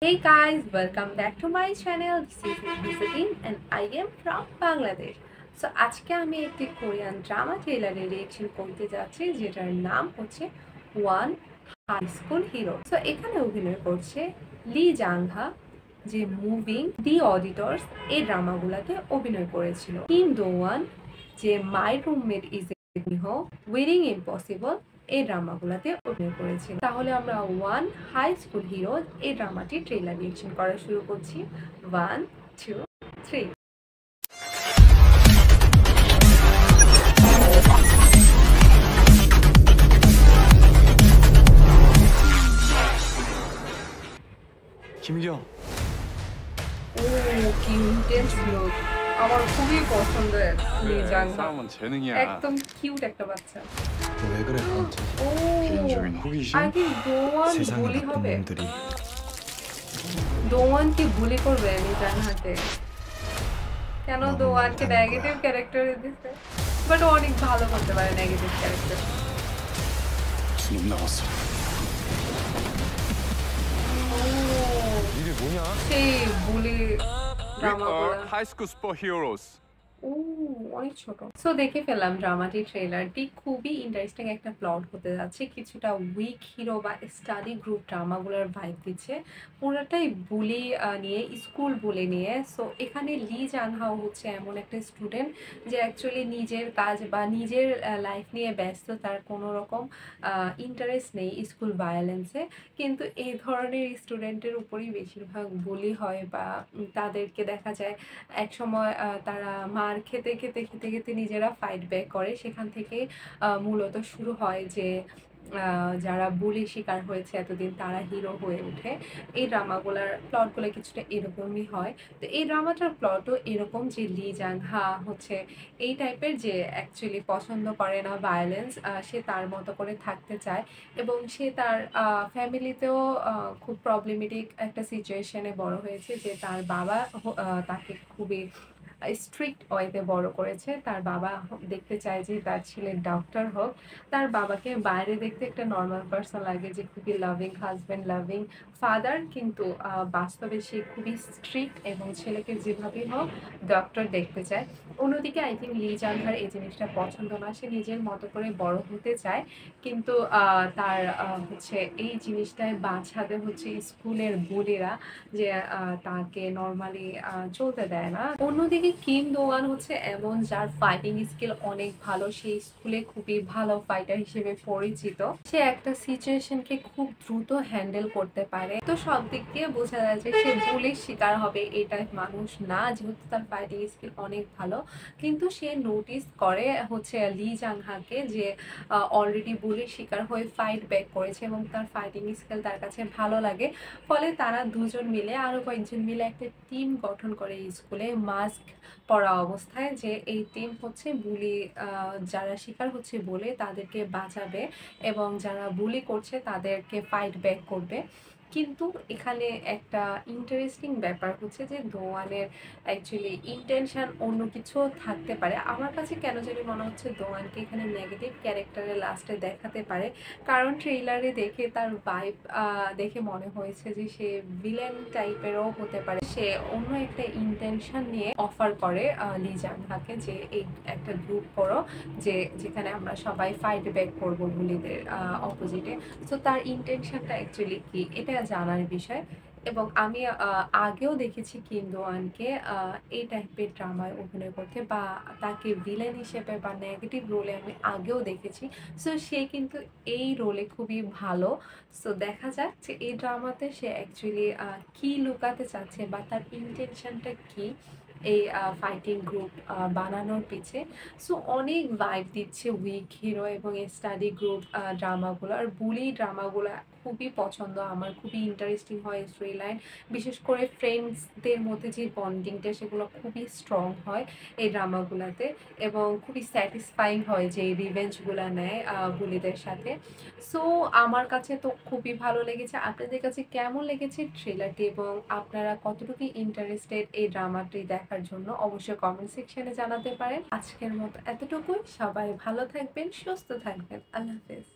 Hey guys, welcome back to my channel. This is Nisatin and I am from Bangladesh. So আজকে আমি একটি Korean drama ট্রেলারের reaction করতে যাচ্ছি যেটার নাম হচ্ছে one high school hero. So এখানে অভিনয় করছে লি জাংহা, যে মুভিং দি অডিটরস এই ড্রামাগুলোতে অভিনয় করেছিল, কিম দোওয়ান, যে মাই রুমমেট ইজ মিহো, উইডিং ইম্পসিবল এই ড্রামাগুলোতে অভিনয় করেছিল। তাহলে আমরা ওয়ান হাই স্কুল হিরো এই ড্রামাটি ট্রেলার রিঅ্যাকশন করা শুরু করছি। 1 2 3। 김경. 오, কি ইন্টেন্স লুক, আমার খুবই পছন্দের লি জাংহা। 사람은 재능이야. একদম কিউট একটা বাচ্চা। 너 왜 그래 나한테? 오, 개인적인 호기심? আই থিংক দোয়ান 세상에 বুলি 나쁜 হবে। 놈들이 দোয়ান কি বুলি করবে লি জাংহাকে? কেন দোয়ানকে নেগেটিভ ক্যারেক্টারে দিছে? বাট অনেক ভালো করতে পারে নেগেটিভ ক্যারেক্টার। 두놈 남았어. 이게 뭐냐? সেই বুলি We ড্রামাগুলো। are high school superheroes. ও, অনেক ছোট। সো দেখে ফেললাম ড্রামাটি ট্রেলারটি, খুবই ইন্টারেস্টিং একটা প্লট হতে যাচ্ছে। কিছুটা উইক হিরো বা স্টাডি গ্রুপ ড্রামাগুলোর ভাইব দিচ্ছে, পুরোটাই বুলি নিয়ে, স্কুল বুলি নিয়ে। সো এখানে লি জাংহাও হচ্ছে এমন একটা স্টুডেন্ট যে অ্যাকচুয়ালি নিজের কাজ বা নিজের লাইফ নিয়ে ব্যস্ত, তার কোনো রকম ইন্টারেস্ট নেই স্কুল ভায়োলেন্সে। কিন্তু এই ধরনের স্টুডেন্টের উপরই বেশিরভাগ বুলি হয় বা তাদেরকে দেখা যায় একসময় তারা মার খেতে খেতে খেতে খেতে নিজেরা ফাইট ব্যাক করে। সেখান থেকে মূলত শুরু হয় যে যারা বুলি শিকার হয়েছে এতদিন তারা হিরো হয়ে ওঠে। এই ড্রামাগুলোর প্লটগুলো কিছুটা এরকমই হয়। তো এই ড্রামাটার প্লটও এরকম যে লি জাংহা হচ্ছে এই টাইপের, যে অ্যাকচুয়ালি পছন্দ করে না ভায়োলেন্স, সে তার মতো করে থাকতে চায় এবং সে তার ফ্যামিলিতেও খুব প্রবলেমেটিক একটা সিচুয়েশনে বড় হয়েছে, যে তার বাবা তাকে খুবই স্ট্রিক্ট ওয়েতে বড় করেছে। তার বাবা দেখতে চায় যে তার ছেলে ডক্টর হোক। তার বাবাকে বাইরে দেখতে একটা নর্মাল পার্সন লাগে, যে খুবই লাভিং হাজব্যান্ড, লাভিং ফাদার, কিন্তু বাস্তবে সে খুবই স্ট্রিক্ট এবং ছেলেকে যেভাবেই হোক ডক্টর দেখতে চায়। অন্যদিকে আই থিঙ্ক লি জাংহার এই জিনিসটা পছন্দ না, সে নিজের মতো করে বড় হতে চায়, কিন্তু তার হচ্ছে এই জিনিসটায় বাঁচাতে হচ্ছে স্কুলের বুলিরা, যে তাকে নর্মালি চলতে দেয় না। অন্যদিকে কিম দোয়ান হচ্ছে এমন যার ফাইটিং স্কিল অনেক ভালো, সেই স্কুলে খুবই ভালো ফাইটার হিসেবে পরিচিত। সে একটা সিচুয়েশনকে খুব দ্রুত হ্যান্ডেল করতে পারে। তো সব দিক দিয়ে বোঝা যায় যে সে বুলির শিকার হবে এই টাইপ মানুষ না, যেহেতু তার ফাইটিং স্কিল অনেক ভালো। কিন্তু সে নোটিস করে হচ্ছে লি জাংহাকে, যে অলরেডি বুলির শিকার হয়ে ফাইট ব্যাক করেছে এবং তার ফাইটিং স্কিল তার কাছে ভালো লাগে। ফলে তারা দুজন মিলে, আরো কয়েকজন মিলে একটা টিম গঠন করে স্কুলে মাস্ক পরা অবস্থায়, যে এই টিম হচ্ছে বুলি যারা শিকার হচ্ছে বলে তাদেরকে বাঁচাবে এবং যারা বুলি করছে তাদেরকে ফাইট ব্যাক করবে। কিন্তু এখানে একটা ইন্টারেস্টিং ব্যাপার হচ্ছে যে দোয়ানের অ্যাকচুয়ালি ইন্টেনশন অন্য কিছু থাকতে পারে। আমার কাছে কেন জানি মনে হচ্ছে দোয়ানকে এখানে নেগেটিভ ক্যারেক্টারে লাস্টে দেখাতে পারে, কারণ ট্রেইলারে দেখে তার ভাইব দেখে মনে হয়েছে যে সে ভিলেন টাইপেরও হতে পারে। সে অন্য একটা ইন্টেনশন নিয়ে অফার করে লি জাংহাকে, যে এই একটা গ্রুপ করো, যে যেখানে আমরা সবাই ফাইট ব্যাক করবো বুলিদের অপোজিটে। সো তার ইন্টেনশনটা অ্যাকচুয়ালি কি, এটা জানার বিষয়। এবং আমি আগেও দেখেছি কিম দোয়ানকে এই টাইপের ড্রামায় অভিনয় করতে, বা তাকে ভিলেন হিসেবে বা নেগেটিভ রোলে আমি আগেও দেখেছি। সো সে কিন্তু এই রোলে খুবই ভালো। সো দেখা যাক যে এই ড্রামাতে সে অ্যাকচুয়ালি কি লুকাতে চাচ্ছে বা তার ইন্টেনশনটা কি এই ফাইটিং গ্রুপ বানানোর পিছে। সো অনেক ভাইব দিচ্ছে উইক হিরো এবং স্টাডি গ্রুপ ড্রামাগুলো। আর বুলি ড্রামাগুলো খুবই পছন্দ আমার, খুবই ইন্টারেস্টিং হয় স্টোরি লাইন, বিশেষ করে ফ্রেন্ডসদের মধ্যে যে বন্ডিংটা সেগুলো খুবই স্ট্রং হয় এই ড্রামাগুলোতে, এবং খুবই স্যাটিসফাইং হয় যে এই রিভেঞ্জগুলো নেয় বুলিদের সাথে। সো আমার কাছে তো খুবই ভালো লেগেছে। আপনাদের কাছে কেমন লেগেছে ট্রেলারটি এবং আপনারা কতটুকু ইন্টারেস্টেড এই ড্রামাটি দেখার জন্য অবশ্যই কমেন্ট সেকশনে জানাতে পারেন। আজকের মতো এতটুকুই। সবাই ভালো থাকবেন, সুস্থ থাকবেন। আল্লাহ হাফেজ।